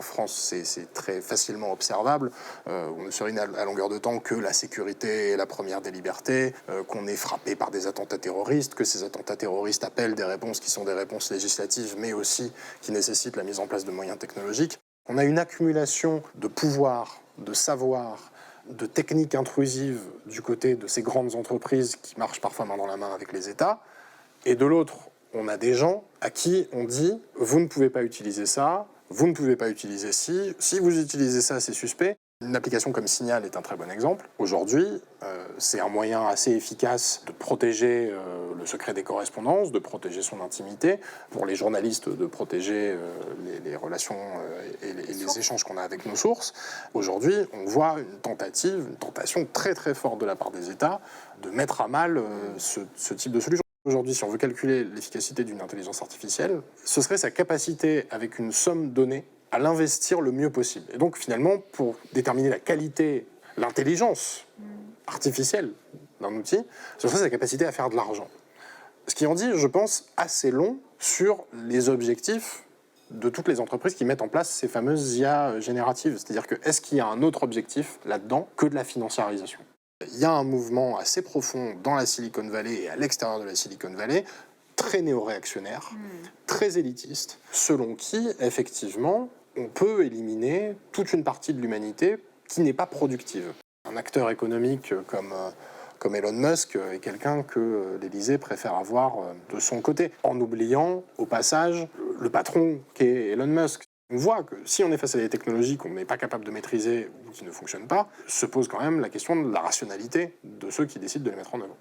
France, c'est très facilement observable. On ne souligne à longueur de temps que la sécurité est la première des libertés, qu'on est frappé par des attentats terroristes, que ces attentats terroristes appellent des réponses qui sont des réponses législatives, mais aussi qui nécessitent la mise en place de moyens technologiques. On a une accumulation de pouvoir, de savoir, de techniques intrusives du côté de ces grandes entreprises qui marchent parfois main dans la main avec les États. Et de l'autre, on a des gens à qui on dit « vous ne pouvez pas utiliser ça, vous ne pouvez pas utiliser ci, si vous utilisez ça, c'est suspect ». Une application comme Signal est un très bon exemple. Aujourd'hui, c'est un moyen assez efficace de protéger le secret des correspondances, de protéger son intimité, pour les journalistes de protéger les relations et les échanges qu'on a avec nos sources. Aujourd'hui, on voit une tentation très très forte de la part des États de mettre à mal ce type de solution. Aujourd'hui, si on veut calculer l'efficacité d'une intelligence artificielle, ce serait sa capacité, avec une somme donnée, à l'investir le mieux possible. Et donc, finalement, pour déterminer la qualité, l'intelligence artificielle d'un outil, ce serait sa capacité à faire de l'argent. Ce qui en dit, je pense, assez long sur les objectifs de toutes les entreprises qui mettent en place ces fameuses IA génératives. C'est-à-dire que, est-ce qu'il y a un autre objectif là-dedans que de la financiarisation ? Il y a un mouvement assez profond dans la Silicon Valley et à l'extérieur de la Silicon Valley, très néo-réactionnaire, très élitiste, selon qui, effectivement, on peut éliminer toute une partie de l'humanité qui n'est pas productive. Un acteur économique comme Elon Musk est quelqu'un que l'Élysée préfère avoir de son côté, en oubliant, au passage, le patron qu'est Elon Musk. On voit que si on est face à des technologies qu'on n'est pas capable de maîtriser ou qui ne fonctionnent pas, se pose quand même la question de la rationalité de ceux qui décident de les mettre en œuvre.